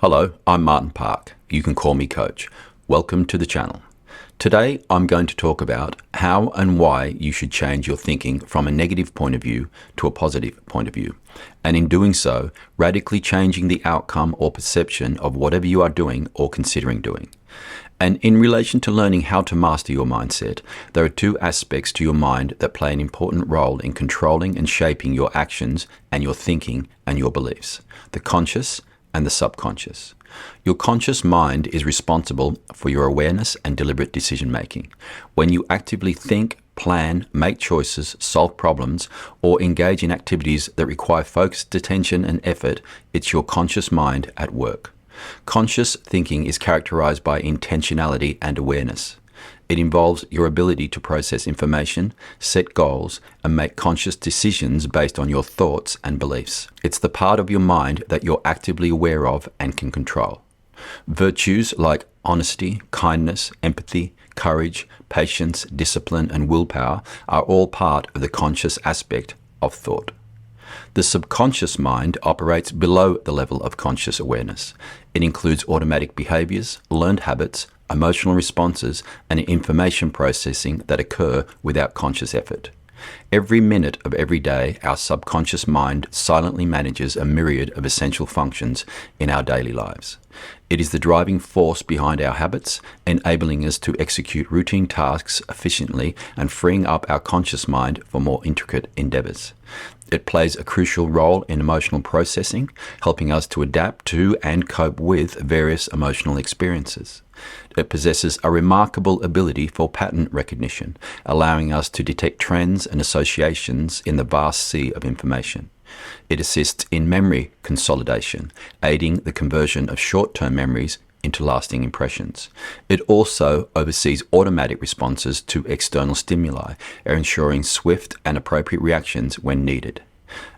Hello, I'm Martin Park. You can call me Coach. Welcome to the channel. Today, I'm going to talk about how and why you should change your thinking from a negative point of view to a positive point of view. And in doing so, radically changing the outcome or perception of whatever you are doing or considering doing. And in relation to learning how to master your mindset, there are two aspects to your mind that play an important role in controlling and shaping your actions and your thinking and your beliefs: the conscious and the subconscious. Your conscious mind is responsible for your awareness and deliberate decision making. When you actively think, plan, make choices, solve problems, or engage in activities that require focused attention and effort, it's your conscious mind at work. Conscious thinking is characterized by intentionality and awareness. It involves your ability to process information, set goals, and make conscious decisions based on your thoughts and beliefs. It's the part of your mind that you're actively aware of and can control. Virtues like honesty, kindness, empathy, courage, patience, discipline, and willpower are all part of the conscious aspect of thought. The subconscious mind operates below the level of conscious awareness. It includes automatic behaviors, learned habits, emotional responses, and information processing that occur without conscious effort. Every minute of every day, our subconscious mind silently manages a myriad of essential functions in our daily lives. It is the driving force behind our habits, enabling us to execute routine tasks efficiently and freeing up our conscious mind for more intricate endeavors. It plays a crucial role in emotional processing, helping us to adapt to and cope with various emotional experiences. It possesses a remarkable ability for pattern recognition, allowing us to detect trends and associations in the vast sea of information. It assists in memory consolidation, aiding the conversion of short-term memories into lasting impressions. It also oversees automatic responses to external stimuli, ensuring swift and appropriate reactions when needed.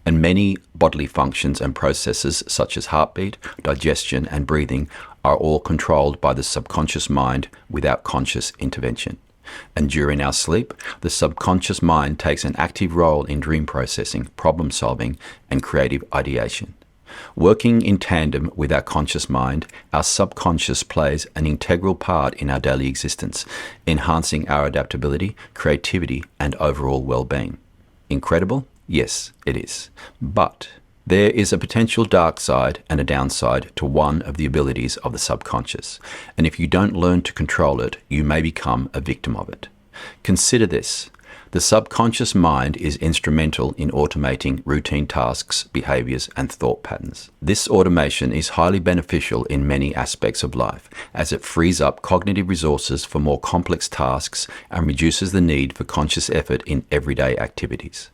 And many bodily functions and processes such as heartbeat, digestion, and breathing are all controlled by the subconscious mind without conscious intervention. And during our sleep, the subconscious mind takes an active role in dream processing, problem solving, and creative ideation. Working in tandem with our conscious mind, our subconscious plays an integral part in our daily existence, enhancing our adaptability, creativity, and overall well-being. Incredible? Yes, it is. But there is a potential dark side and a downside to one of the abilities of the subconscious, and if you don't learn to control it, you may become a victim of it. Consider this. The subconscious mind is instrumental in automating routine tasks, behaviors, and thought patterns. This automation is highly beneficial in many aspects of life, as it frees up cognitive resources for more complex tasks and reduces the need for conscious effort in everyday activities.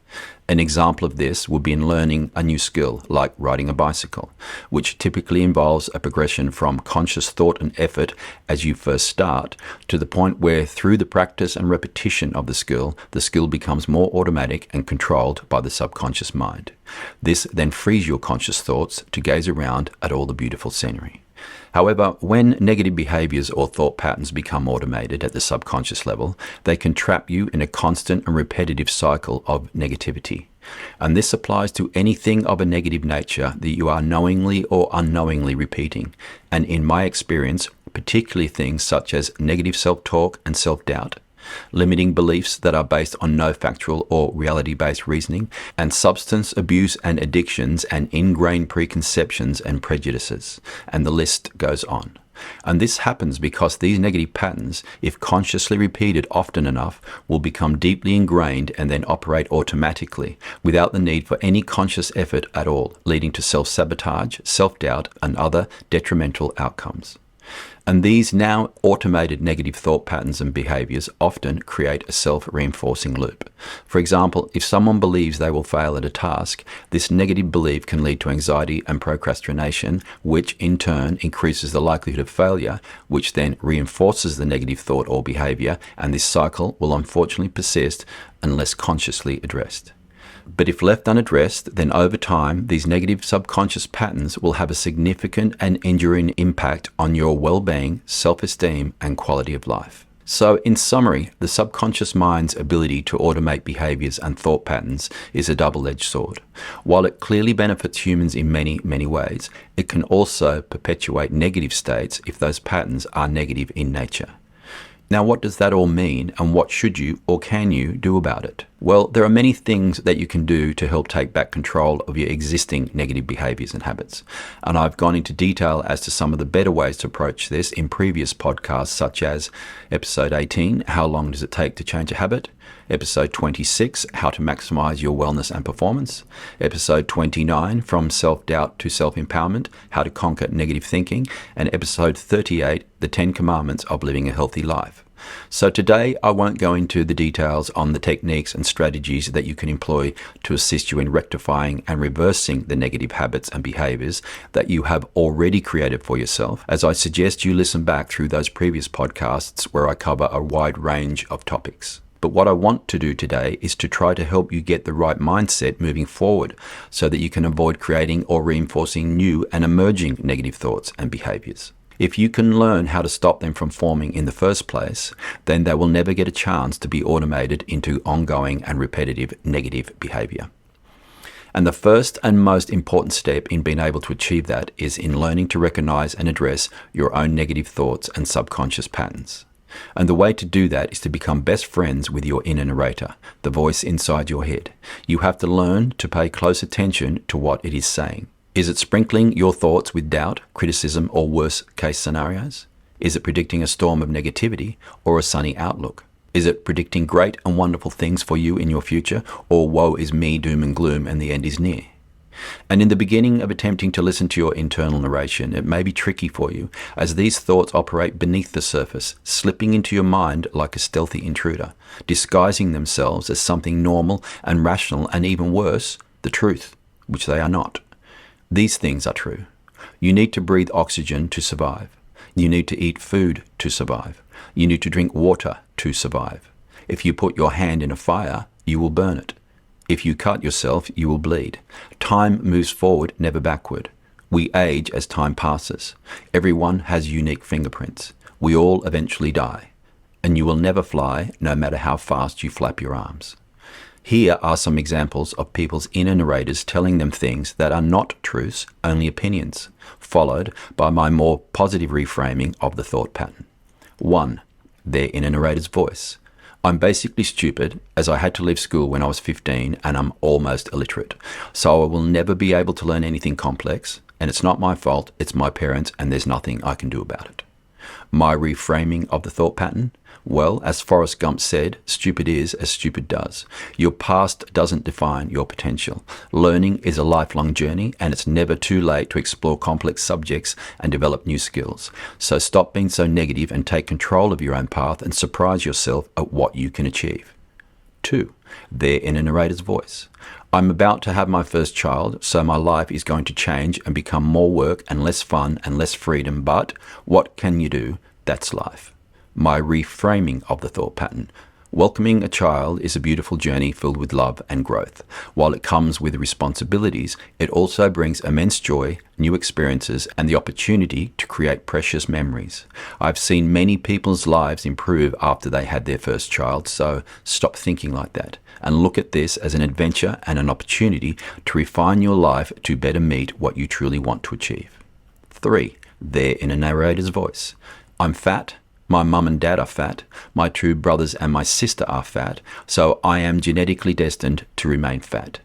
An example of this would be in learning a new skill, like riding a bicycle, which typically involves a progression from conscious thought and effort as you first start, to the point where through the practice and repetition of the skill becomes more automatic and controlled by the subconscious mind. This then frees your conscious thoughts to gaze around at all the beautiful scenery. However, when negative behaviors or thought patterns become automated at the subconscious level, they can trap you in a constant and repetitive cycle of negativity. And this applies to anything of a negative nature that you are knowingly or unknowingly repeating. And in my experience, particularly things such as negative self-talk and self-doubt, limiting beliefs that are based on no factual or reality-based reasoning, and substance abuse and addictions and ingrained preconceptions and prejudices, and the list goes on. And this happens because these negative patterns, if consciously repeated often enough, will become deeply ingrained and then operate automatically without the need for any conscious effort at all, leading to self-sabotage, self-doubt, and other detrimental outcomes. And these now automated negative thought patterns and behaviors often create a self-reinforcing loop. For example, if someone believes they will fail at a task, this negative belief can lead to anxiety and procrastination, which in turn increases the likelihood of failure, which then reinforces the negative thought or behavior, and this cycle will unfortunately persist unless consciously addressed. But if left unaddressed, then over time, these negative subconscious patterns will have a significant and enduring impact on your well-being, self-esteem, and quality of life. So, in summary, the subconscious mind's ability to automate behaviors and thought patterns is a double-edged sword. While it clearly benefits humans in many, many ways, it can also perpetuate negative states if those patterns are negative in nature. Now, what does that all mean, and what should you or can you do about it? Well, there are many things that you can do to help take back control of your existing negative behaviors and habits. And I've gone into detail as to some of the better ways to approach this in previous podcasts, such as episode 18, How Long Does It Take to Change a Habit? Episode 26, How to Maximize Your Wellness and Performance. Episode 29, From Self-Doubt to Self-Empowerment, How to Conquer Negative Thinking. And episode 38, The 10 Commandments of Living a Healthy Life. So today I won't go into the details on the techniques and strategies that you can employ to assist you in rectifying and reversing the negative habits and behaviors that you have already created for yourself, as I suggest you listen back through those previous podcasts where I cover a wide range of topics. But what I want to do today is to try to help you get the right mindset moving forward so that you can avoid creating or reinforcing new and emerging negative thoughts and behaviors. If you can learn how to stop them from forming in the first place, then they will never get a chance to be automated into ongoing and repetitive negative behavior. And the first and most important step in being able to achieve that is in learning to recognize and address your own negative thoughts and subconscious patterns. And the way to do that is to become best friends with your inner narrator, the voice inside your head. You have to learn to pay close attention to what it is saying. Is it sprinkling your thoughts with doubt, criticism, or worst-case scenarios? Is it predicting a storm of negativity or a sunny outlook? Is it predicting great and wonderful things for you in your future, or woe is me, doom and gloom, and the end is near? And in the beginning of attempting to listen to your internal narration, it may be tricky for you, as these thoughts operate beneath the surface, slipping into your mind like a stealthy intruder, disguising themselves as something normal and rational, and even worse, the truth, which they are not. These things are true. You need to breathe oxygen to survive. You need to eat food to survive. You need to drink water to survive. If you put your hand in a fire, you will burn it. If you cut yourself, you will bleed. Time moves forward, never backward. We age as time passes. Everyone has unique fingerprints. We all eventually die. And you will never fly, no matter how fast you flap your arms. Here are some examples of people's inner narrators telling them things that are not truths, only opinions, followed by my more positive reframing of the thought pattern. 1. Their inner narrator's voice. I'm basically stupid, as I had to leave school when I was 15 and I'm almost illiterate, so I will never be able to learn anything complex, and it's not my fault, it's my parents, and there's nothing I can do about it. My reframing of the thought pattern. Well, as Forrest Gump said, stupid is as stupid does. Your past doesn't define your potential. Learning is a lifelong journey, and it's never too late to explore complex subjects and develop new skills. So stop being so negative and take control of your own path and surprise yourself at what you can achieve. 2. Their inner narrator's voice. I'm about to have my first child, so my life is going to change and become more work and less fun and less freedom, but what can you do? That's life. My reframing of the thought pattern. Welcoming a child is a beautiful journey filled with love and growth. While it comes with responsibilities, it also brings immense joy, new experiences, and the opportunity to create precious memories. I've seen many people's lives improve after they had their first child, so stop thinking like that and look at this as an adventure and an opportunity to refine your life to better meet what you truly want to achieve. 3. Their inner narrator's voice. I'm fat. My mum and dad are fat, my two brothers and my sister are fat, so I am genetically destined to remain fat.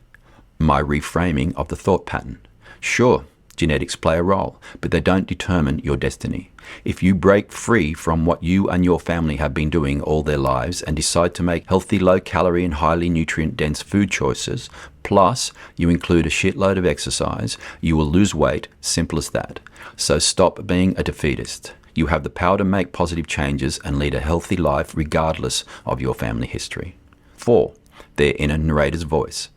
My reframing of the thought pattern. Sure, genetics play a role, but they don't determine your destiny. If you break free from what you and your family have been doing all their lives and decide to make healthy, low-calorie and highly nutrient-dense food choices, plus you include a shitload of exercise, you will lose weight, simple as that. So stop being a defeatist. You have the power to make positive changes and lead a healthy life regardless of your family history. 4. Their inner narrator's voice.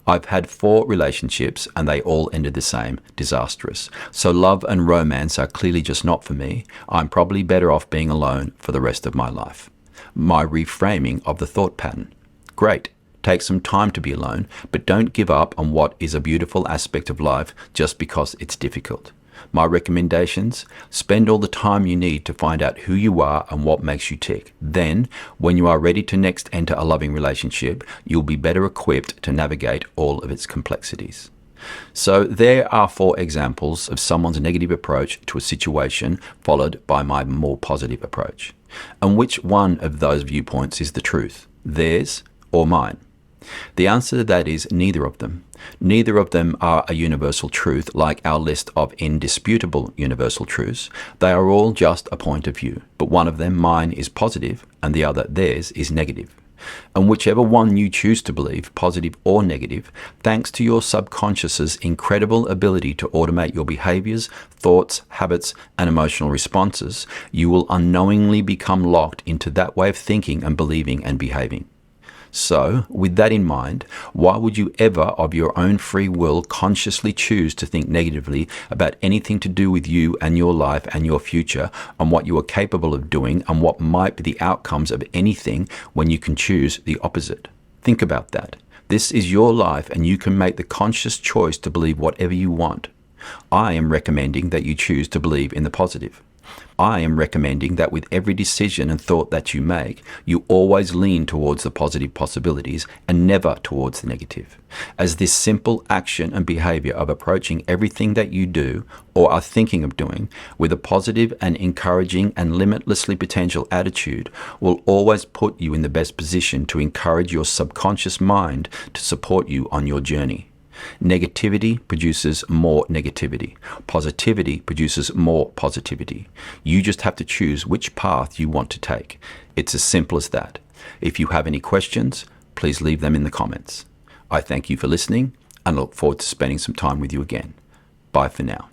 I've had 4 relationships and they all ended the same, disastrous. So love and romance are clearly just not for me. I'm probably better off being alone for the rest of my life. My reframing of the thought pattern. Great. Take some time to be alone, but don't give up on what is a beautiful aspect of life just because it's difficult. My recommendations: spend all the time you need to find out who you are and what makes you tick. Then, when you are ready to next enter a loving relationship, you'll be better equipped to navigate all of its complexities. So there are 4 examples of someone's negative approach to a situation followed by my more positive approach. And which one of those viewpoints is the truth? Theirs or mine? The answer to that is neither of them. Neither of them are a universal truth like our list of indisputable universal truths. They are all just a point of view, but one of them, mine, is positive and the other, theirs, is negative. And whichever one you choose to believe, positive or negative, thanks to your subconscious's incredible ability to automate your behaviors, thoughts, habits, and emotional responses, you will unknowingly become locked into that way of thinking and believing and behaving. So, with that in mind, why would you ever, of your own free will, consciously choose to think negatively about anything to do with you and your life and your future, and what you are capable of doing and what might be the outcomes of anything when you can choose the opposite? Think about that. This is your life and you can make the conscious choice to believe whatever you want. I am recommending that you choose to believe in the positive. I am recommending that with every decision and thought that you make, you always lean towards the positive possibilities and never towards the negative. As this simple action and behavior of approaching everything that you do or are thinking of doing with a positive and encouraging and limitlessly potential attitude will always put you in the best position to encourage your subconscious mind to support you on your journey. Negativity produces more negativity. Positivity produces more positivity. You just have to choose which path you want to take. It's as simple as that. If you have any questions, please leave them in the comments. I thank you for listening and look forward to spending some time with you again. Bye for now.